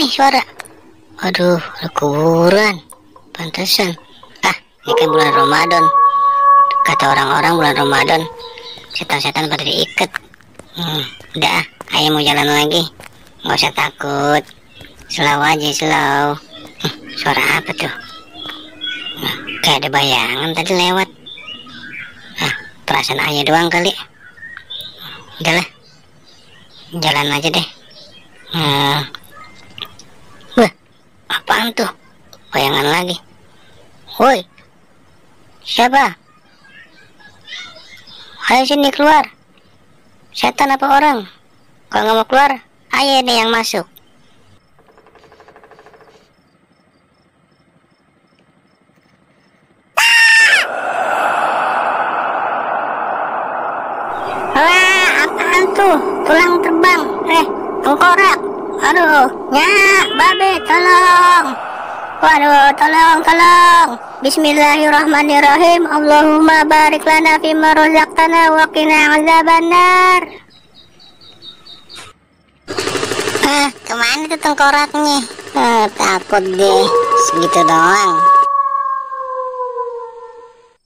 suara. Aduh, ada kuburan. Pantesan. Ah, ini kan bulan Ramadan. Kata orang-orang bulan Ramadan setan-setan pada diikat. Udah, ayo mau jalan lagi. Nggak usah takut. Slow aja, slow. Suara apa tuh? Kayak ada bayangan tadi lewat. Perasaan ayah doang kali. Udahlah, jalan aja deh. Wah, apaan tuh? Bayangan lagi. Woi, siapa? Ayo sini keluar. Setan apa orang? Kalau nggak mau keluar, ayah nih yang masuk. Wah, apaan tuh? Tulang terbang. Tengkorak. Aduh, nyak, babe, tolong. Waduh, tolong. Bismillahirrahmanirrahim. Allahumma barik lana fima razaqtana wa qina azabannar. Kemana tuh tengkoraknya? Takut deh, segitu doang.